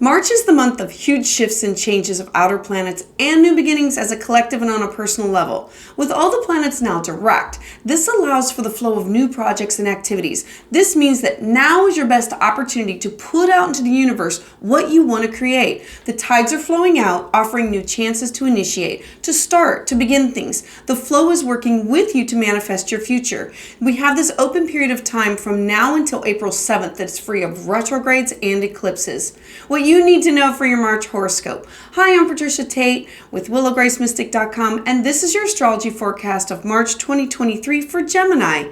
March is the month of huge shifts and changes of outer planets and new beginnings as a collective and on a personal level. With all the planets now direct, this allows for the flow of new projects and activities. This means that now is your best opportunity to put out into the universe what you want to create. The tides are flowing out, offering new chances to initiate, to start, to begin things. The flow is working with you to manifest your future. We have this open period of time from now until April 7th that is free of retrogrades and eclipses. What you need to know for your March horoscope. Hi, I'm Patricia Tate with WillowGraceMystic.com, and this is your astrology forecast of March 2023 for Gemini.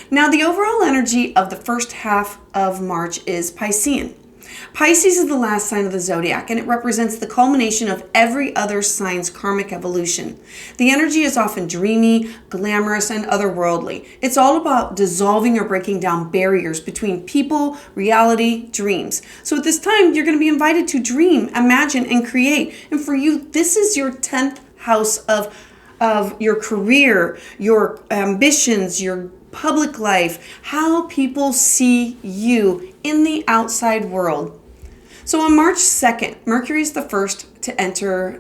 Now, the overall energy of the first half of March is Piscean. Pisces is the last sign of the zodiac, and it represents the culmination of every other sign's karmic evolution. The energy is often dreamy, glamorous, and otherworldly. It's all about dissolving or breaking down barriers between people, reality, dreams. So at this time, you're going to be invited to dream, imagine, and create. And for you, this is your 10th house of your career, your ambitions, your public life, how people see you in the outside world. So on March 2nd, Mercury is the first to enter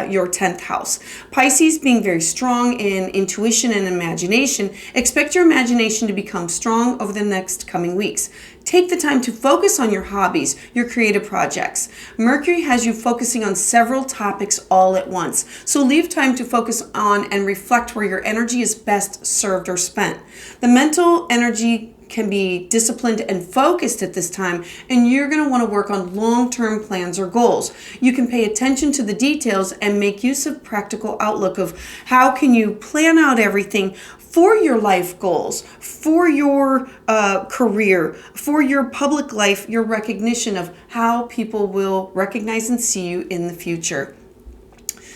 your 10th house. Pisces, being very strong in intuition and imagination, expect your imagination to become strong over the next coming weeks. Take the time to focus on your hobbies, your creative projects. Mercury has you focusing on several topics all at once, so leave time to focus on and reflect where your energy is best served or spent. The mental energy can be disciplined and focused at this time, and you're going to want to work on long-term plans or goals. You can pay attention to the details and make use of practical outlook of how can you plan out everything for your life goals, for your career, for your public life, your recognition of how people will recognize and see you in the future.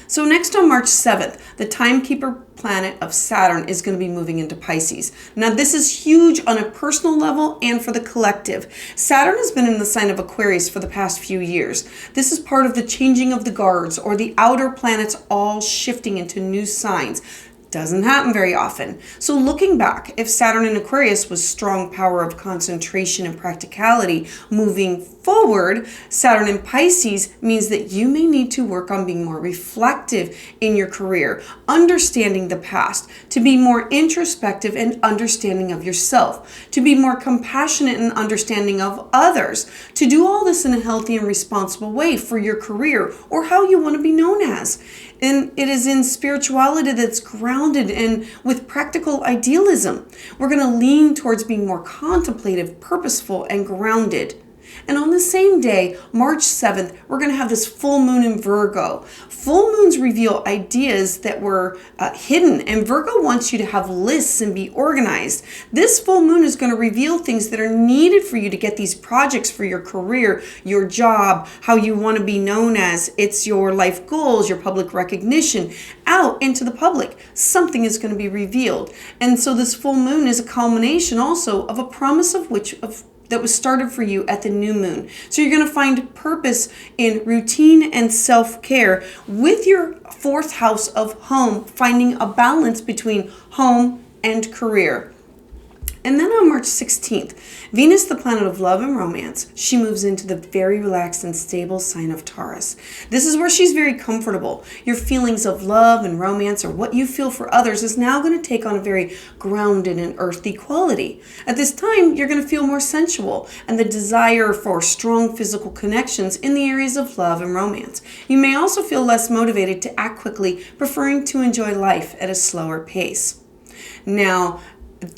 So next on March 7th, the timekeeper planet of Saturn is going to be moving into Pisces. Now this is huge on a personal level and for the collective. Saturn has been in the sign of Aquarius for the past few years. This is part of the changing of the guards or the outer planets all shifting into new signs. Doesn't happen very often. So looking back, if Saturn in Aquarius was strong power of concentration and practicality, moving forward, Saturn in Pisces means that you may need to work on being more reflective in your career, understanding the past, to be more introspective and understanding of yourself, to be more compassionate and understanding of others, to do all this in a healthy and responsible way for your career or how you want to be known as. And it is in spirituality that's grounded and with practical idealism. We're going to lean towards being more contemplative, purposeful, and grounded. And on the same day, March 7th, we're going to have this full moon in Virgo. Full moons reveal ideas that were hidden, and Virgo wants you to have lists and be organized. This full moon is going to reveal things that are needed for you to get these projects for your career, your job, how you want to be known as. It's your life goals, your public recognition out into the public. Something is going to be revealed. And so this full moon is a culmination also of a promise that was started for you at the new moon. So you're going to find purpose in routine and self-care with your fourth house of home, finding a balance between home and career. And then on March 16th, Venus, the planet of love and romance, she moves into the very relaxed and stable sign of Taurus. This is where she's very comfortable. Your feelings of love and romance or what you feel for others is now going to take on a very grounded and earthy quality. At this time, you're going to feel more sensual and the desire for strong physical connections in the areas of love and romance. You may also feel less motivated to act quickly, preferring to enjoy life at a slower pace. Now,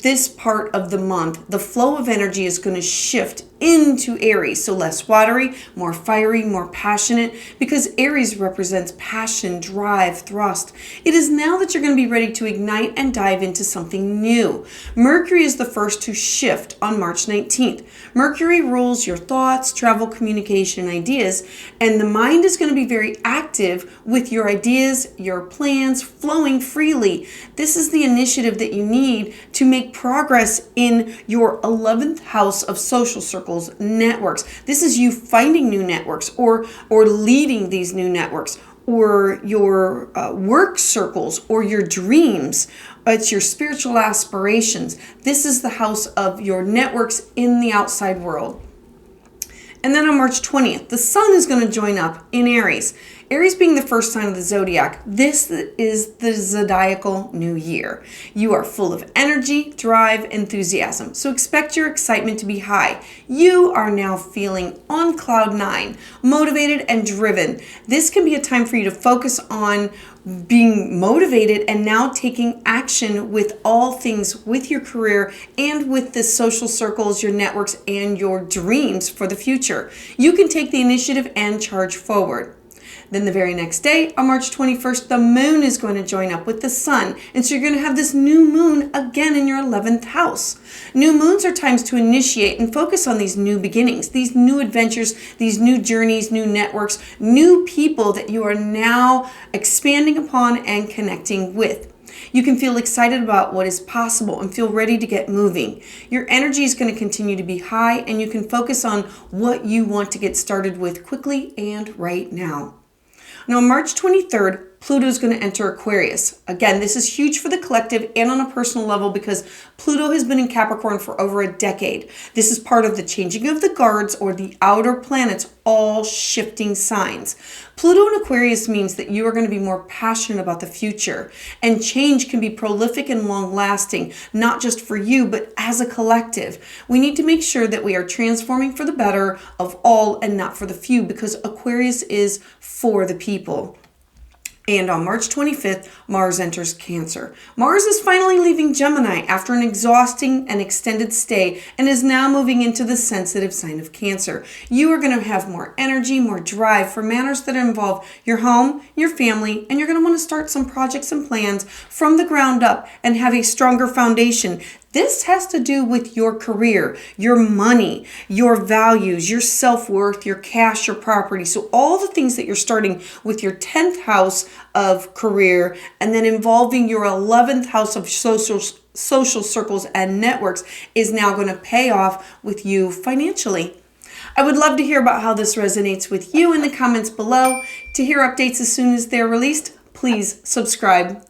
this part of the month, the flow of energy is going to shift into Aries. So less watery, more fiery, more passionate, because Aries represents passion, drive, thrust. It is now that you're going to be ready to ignite and dive into something new. Mercury is the first to shift on March 19th. Mercury rules your thoughts, travel, communication, and ideas, and the mind is going to be very active with your ideas, your plans flowing freely. This is the initiative that you need to make progress in your 11th house of social circles, networks. This is you finding new networks or leading these new networks, or your work circles or your dreams. It's your spiritual aspirations. This is the house of your networks in the outside world. And then on March 20th, the sun is going to join up in Aries. Aries being the first sign of the zodiac, this is the zodiacal new year. You are full of energy, drive, enthusiasm. So expect your excitement to be high. You are now feeling on cloud nine, motivated and driven. This can be a time for you to focus on being motivated and now taking action with all things with your career and with the social circles, your networks, and your dreams for the future. You can take the initiative and charge forward. Then the very next day, on March 21st, the moon is going to join up with the sun. And so you're going to have this new moon again in your 11th house. New moons are times to initiate and focus on these new beginnings, these new adventures, these new journeys, new networks, new people that you are now expanding upon and connecting with. You can feel excited about what is possible and feel ready to get moving. Your energy is going to continue to be high, and you can focus on what you want to get started with quickly and right now. Now, on March 23rd, Pluto is going to enter Aquarius. Again, this is huge for the collective and on a personal level because Pluto has been in Capricorn for over a decade. This is part of the changing of the guards or the outer planets, all shifting signs. Pluto in Aquarius means that you are going to be more passionate about the future, and change can be prolific and long-lasting, not just for you, but as a collective. We need to make sure that we are transforming for the better of all and not for the few, because Aquarius is for the people. And on March 25th, Mars enters Cancer. Mars is finally leaving Gemini after an exhausting and extended stay and is now moving into the sensitive sign of Cancer. You are going to have more energy, more drive for matters that involve your home, your family, and you're going to want to start some projects and plans from the ground up and have a stronger foundation. This has to do with your career, your money, your values, your self-worth, your cash, your property. So all the things that you're starting with your 10th house of career and then involving your 11th house of social circles and networks is now going to pay off with you financially. I would love to hear about how this resonates with you in the comments below. To hear updates as soon as they're released, please subscribe.